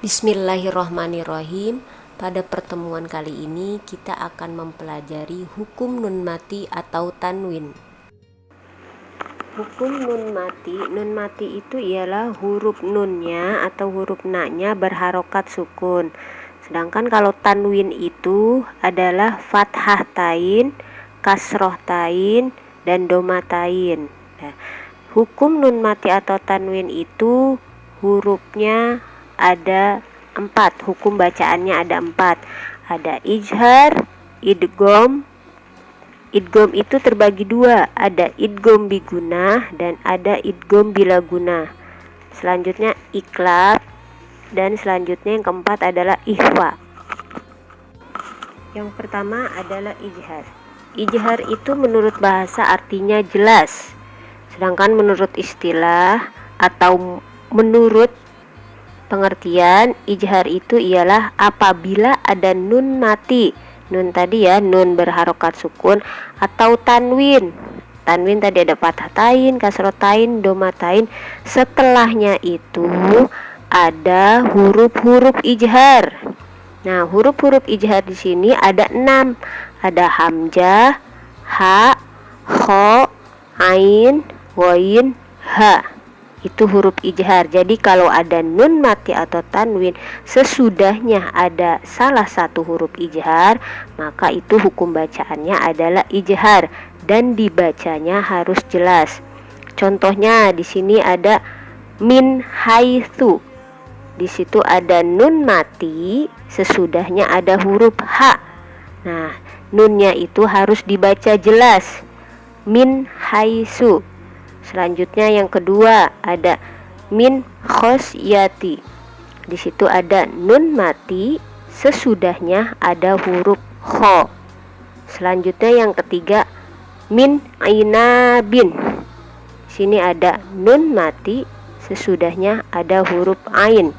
Bismillahirrahmanirrahim. Pada pertemuan kali ini kita akan mempelajari hukum nun mati atau tanwin. Hukum nun mati itu ialah huruf nunnya atau huruf na-nya berharokat sukun. Sedangkan kalau tanwin itu adalah fathah tain, kasroh tain, dan doma tain. Nah, hukum nun mati atau tanwin itu hurufnya ada 4, hukum bacaannya ada 4. Ada ijhar, idgham. Idgham itu terbagi 2, ada idgham bigunah dan ada idgham bila gunah. Selanjutnya iklab, dan selanjutnya yang keempat adalah ikhfa. Yang pertama adalah ijhar. Ijhar itu menurut bahasa artinya jelas, sedangkan menurut istilah atau menurut pengertian, ijhar itu ialah apabila ada nun mati. Nun tadi ya, nun berharokat sukun, atau tanwin. Tanwin tadi ada fathah tain, kasroh tain, doma tain. Setelahnya itu ada huruf-huruf ijhar. Nah, huruf-huruf ijhar di sini ada 6. Ada hamzah, ha, kho, ain, ghain, ha. Itu huruf ijhar. Jadi kalau ada nun mati atau tanwin sesudahnya ada salah satu huruf ijhar, maka itu hukum bacaannya adalah ijhar dan dibacanya harus jelas. Contohnya di sini ada min haitsu. Di situ ada nun mati, sesudahnya ada huruf ha. Nah, nunnya itu harus dibaca jelas. Min haitsu. Selanjutnya yang kedua ada min khosyati. Di situ ada nun mati, sesudahnya ada huruf kho. Selanjutnya yang ketiga min ainabin. Sini ada nun mati, sesudahnya ada huruf ain.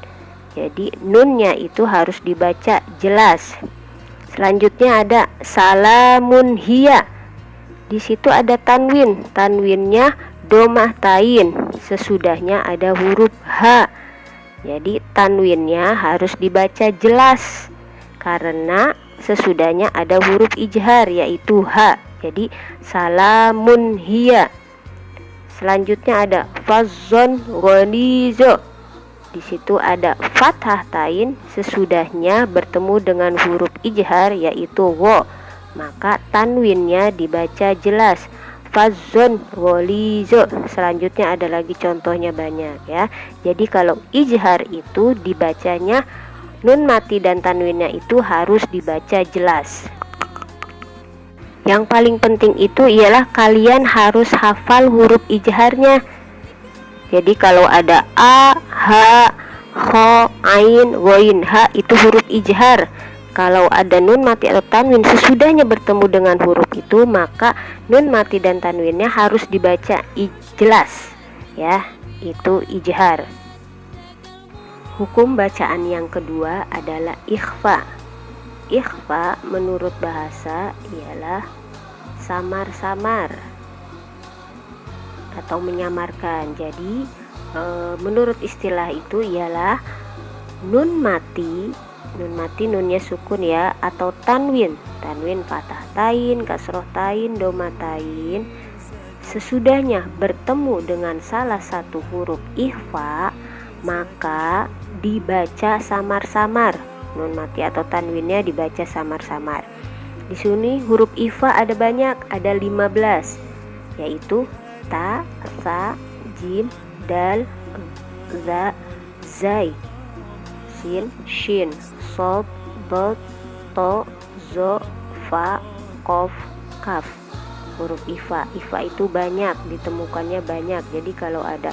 Jadi nunnya itu harus dibaca jelas. Selanjutnya ada salamun hiya. Di situ ada tanwin. Tanwinnya domah tain, sesudahnya ada huruf ha. Jadi tanwinnya harus dibaca jelas karena sesudahnya ada huruf ijhar yaitu ha. Jadi salamun hiya. Selanjutnya ada fazzon ghalizo. Di situ ada fathah tain, sesudahnya bertemu dengan huruf ijhar yaitu wo, maka tanwinnya dibaca jelas. Fazzon ghalizo. Selanjutnya ada lagi contohnya banyak ya. Jadi kalau ijhar itu dibacanya nun mati dan tanwinnya itu harus dibaca jelas. Yang paling penting itu ialah kalian harus hafal huruf ijharnya. Jadi kalau ada a, ha, kho, ain, ghain, ha itu huruf ijhar. Kalau ada nun mati atau tanwin sesudahnya bertemu dengan huruf itu, maka nun mati dan tanwinnya harus dibaca jelas ya, itu ijhar. Hukum bacaan yang kedua adalah ikhfa. Ikhfa menurut bahasa ialah samar-samar atau menyamarkan. Jadi menurut istilah itu ialah nun mati nunnya sukun ya, atau tanwin fathah tain, kasroh tain, doma tain, sesudahnya bertemu dengan salah satu huruf ikhfa, maka dibaca samar-samar. Nun mati atau tanwinnya dibaca samar-samar. Di sini huruf ikhfa ada banyak, ada 15, yaitu ta, sa, jim, dal, za, zai, sin, shin, sob, dot, to, zo, fa, kof, kaf. Huruf ikhfa itu banyak, ditemukannya banyak. Jadi kalau ada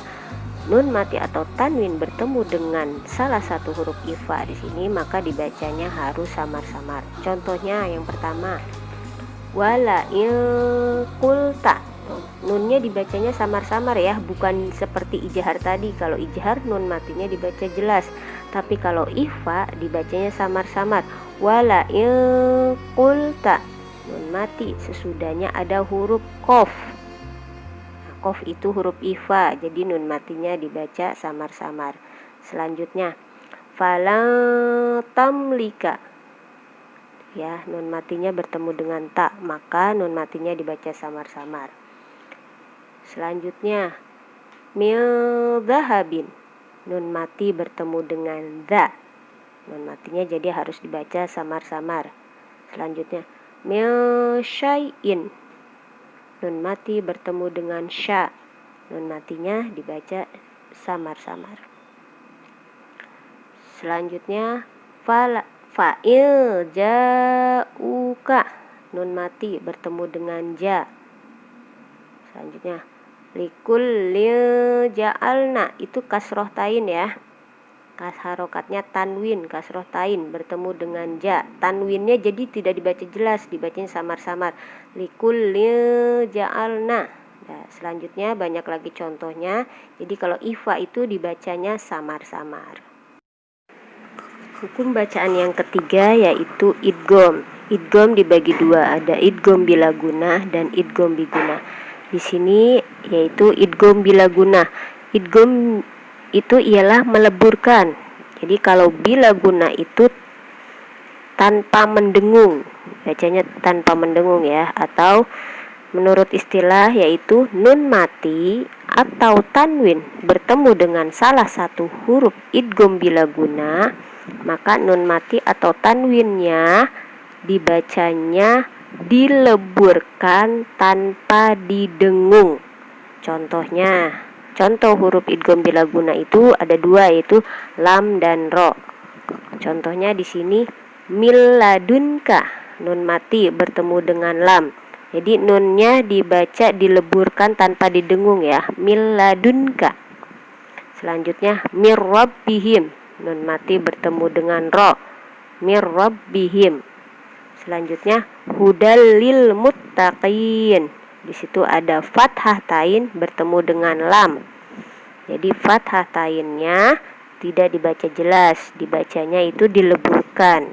nun mati atau tanwin bertemu dengan salah satu huruf ikhfa di sini, maka dibacanya harus samar-samar. Contohnya yang pertama, wala qulta. Nunnya dibacanya samar-samar ya, bukan seperti ijhar tadi. Kalau ijhar nun matinya dibaca jelas, tapi kalau ikhfa dibacanya samar-samar. Wala qulta, nun mati, sesudahnya ada huruf qaf. Qaf itu huruf ikhfa, jadi nun matinya dibaca samar-samar. Selanjutnya fala tamlika. Ya, nun matinya bertemu dengan ta, maka nun matinya dibaca samar-samar. Selanjutnya mil dhahabin, nun mati bertemu dengan dha, nun matinya jadi harus dibaca samar-samar. Selanjutnya mil syai'in, nun mati bertemu dengan sya, nun matinya dibaca samar-samar. Selanjutnya fa'il ja'uka, nun mati bertemu dengan ja. Selanjutnya likullil ja'alna, itu kasroh tain ya, harokatnya tanwin, kasroh tain bertemu dengan ja, tanwinnya jadi tidak dibaca jelas, dibacanya samar-samar, likullil ja'alna. Nah, selanjutnya banyak lagi contohnya. Jadi kalau ifa itu dibacanya samar-samar. Hukum bacaan yang ketiga yaitu idgham. Idgham dibagi dua, ada idgham bila gunah dan idgham bigunah. Di sini yaitu idgham bila gunah. Idgham itu ialah meleburkan. Jadi kalau bila gunah itu tanpa mendengung, bacanya tanpa mendengung ya, atau menurut istilah yaitu nun mati atau tanwin bertemu dengan salah satu huruf idgham bila gunah, maka nun mati atau tanwinnya dibacanya dileburkan tanpa didengung. Contohnya, contoh huruf idgham bila guna itu ada dua, yaitu lam dan ro. Contohnya di sini miladunka, nun mati bertemu dengan lam. Jadi nunnya dibaca dileburkan tanpa didengung ya, miladunka. Selanjutnya mirrabbihim, nun mati bertemu dengan ro, mirrabbihim. Selanjutnya hudal lil muttaqin. Di situ ada fathah tain bertemu dengan lam. Jadi fathah tainnya tidak dibaca jelas, dibacanya itu dileburkan.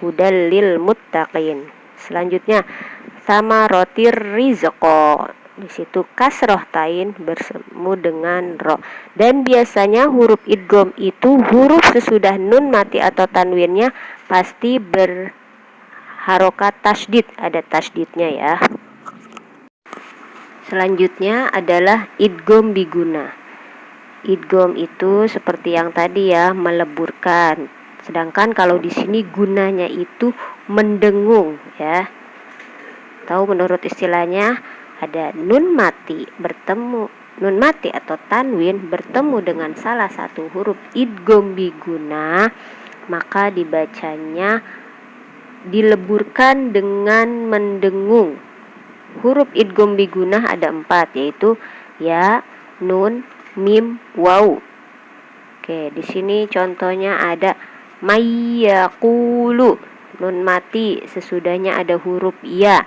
Hudal lil muttaqin. Selanjutnya samaratir rizqo. Di situ kasroh tain bertemu dengan ro. Dan biasanya huruf idgham itu huruf sesudah nun mati atau tanwinnya pasti harokat tasydid, ada tasydidnya ya. Selanjutnya adalah idgham biguna. Idgham itu seperti yang tadi ya, meleburkan. Sedangkan kalau di sini gunanya itu mendengung ya. Tahu menurut istilahnya ada nun mati atau tanwin bertemu dengan salah satu huruf idgham biguna, maka dibacanya dileburkan dengan mendengung. Huruf idgham bigunah ada 4, yaitu ya, nun, mim, waw. Oke, di sini contohnya ada mayyaqulu, nun mati sesudahnya ada huruf ya,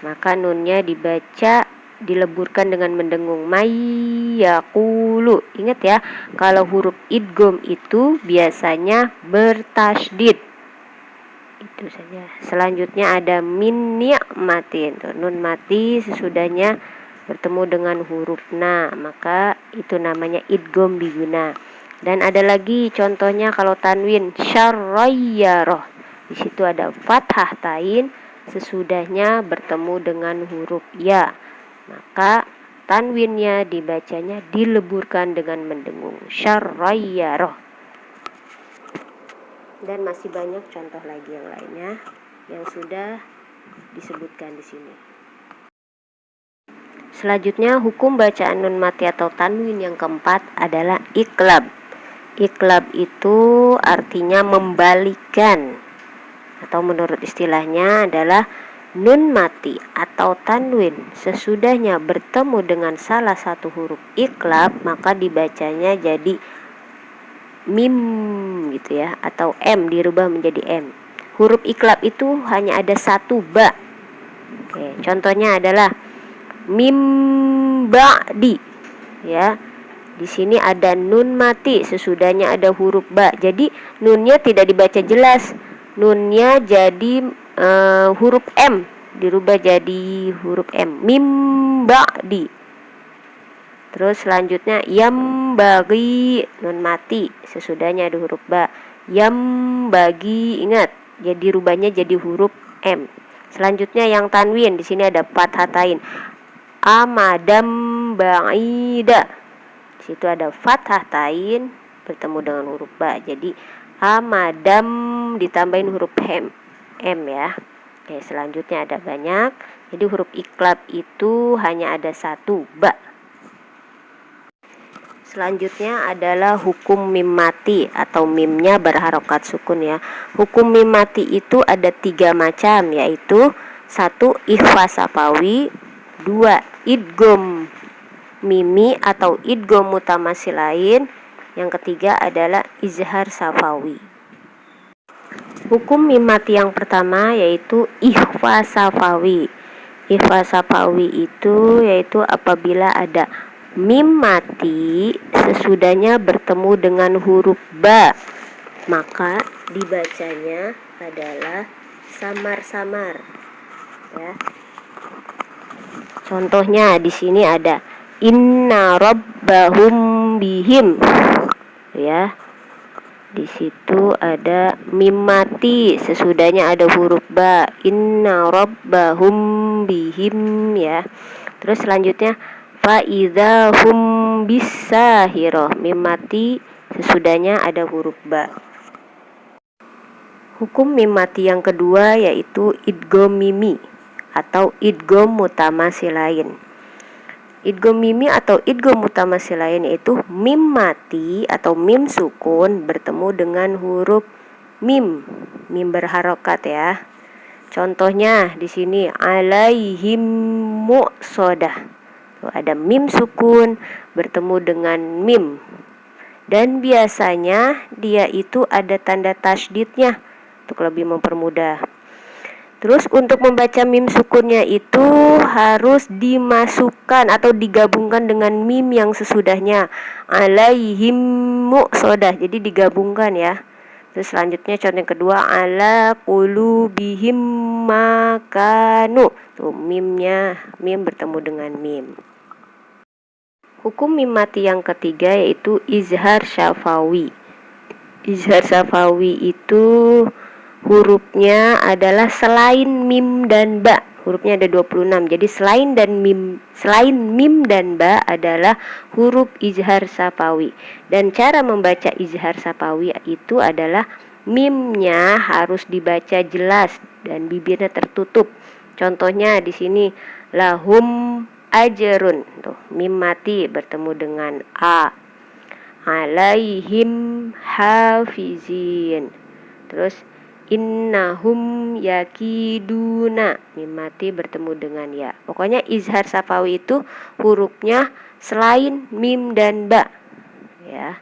maka nunnya dibaca dileburkan dengan mendengung, mayyaqulu. Ingat ya, kalau huruf idgham itu biasanya bertasydid. Itu saja. Selanjutnya ada min ni'matin, nun mati sesudahnya bertemu dengan huruf na, maka itu namanya idgham biguna. Dan ada lagi contohnya kalau tanwin syarrayyarah, di situ ada fathah tain sesudahnya bertemu dengan huruf ya, maka tanwinnya dibacanya dileburkan dengan mendengung, syarrayyarah. Dan masih banyak contoh lagi yang lainnya yang sudah disebutkan di sini. Selanjutnya hukum bacaan nun mati atau tanwin yang keempat adalah iqlab. Iqlab itu artinya membalikan, atau menurut istilahnya adalah nun mati atau tanwin sesudahnya bertemu dengan salah satu huruf iqlab, maka dibacanya jadi mim gitu ya, atau m dirubah menjadi m. Huruf iqlab itu hanya ada satu, ba. Oke, contohnya adalah mim ba'di ya. Di sini ada nun mati sesudahnya ada huruf ba. Jadi nunnya tidak dibaca jelas. Nunnya jadi huruf m dirubah jadi huruf m. Mim ba'di. Terus selanjutnya yam bagi, nun mati, sesudahnya ada huruf ba. Yam bagi, ingat, jadi rubahnya jadi huruf M. Selanjutnya yang tanwin, di sini ada fathatain. Amadam ba'ida. Di situ ada fathatain bertemu dengan huruf ba. Jadi amadam ditambahin huruf M ya. Oke, selanjutnya ada banyak. Jadi huruf iklab itu hanya ada satu, ba. Selanjutnya adalah hukum mim mati atau mimnya berharokat sukun ya. Hukum mim mati itu ada 3 macam, yaitu 1 ikhfa safawi, 2 idgham mimi atau idgham mutamasilain, yang ketiga adalah izhar safawi. Hukum mim mati yang pertama yaitu ikhfa safawi. Ikhfa safawi itu yaitu apabila ada mim mati sesudahnya bertemu dengan huruf ba, maka dibacanya adalah samar-samar ya. Contohnya di sini ada inna rabbahum bihim ya. Di situ ada mim mati sesudahnya ada huruf ba, inna rabbahum bihim ya. Terus selanjutnya fa idza hum bisahirah, mim mati sesudahnya ada huruf ba. Hukum mim mati yang kedua yaitu idgham mimi atau idgham mutamasilain. Idgham mimi atau idgham mutamasilain yaitu mim mati atau mim sukun bertemu dengan huruf mim berharokat ya. Contohnya di sini alaihim muqsadah. Ada mim sukun bertemu dengan mim, dan biasanya dia itu ada tanda tasydidnya untuk lebih mempermudah. Terus untuk membaca mim sukunnya itu harus dimasukkan atau digabungkan dengan mim yang sesudahnya, alaihim muqsadah, jadi digabungkan ya. Terus selanjutnya contoh yang kedua ala qulubihim makanu, tuh mimnya, mim bertemu dengan mim. Hukum mim mati yang ketiga yaitu izhar syafawi. Izhar syafawi itu hurufnya adalah selain mim dan ba. Hurufnya ada 26. Jadi selain mim dan ba adalah huruf izhar syafawi. Dan cara membaca izhar syafawi itu adalah mimnya harus dibaca jelas dan bibirnya tertutup. Contohnya di sini lahum ajrun, tuh mim mati bertemu dengan a. Alaihim hafizin. Terus innahum yakiduna, mim mati bertemu dengan ya. Pokoknya izhar syafawi itu hurufnya selain mim dan ba ya.